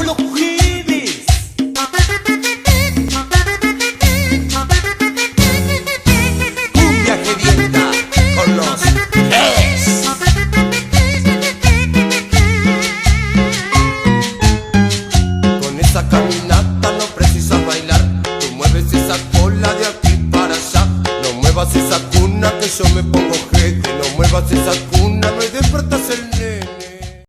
con los jueves. Un viaje dieta con los jueves. Con esa caminata no precisas bailar. Tú mueves esa cola de aquí para allá. No muevas esa cuna que yo me pongo jeje. No muevas esa cuna, me despertas el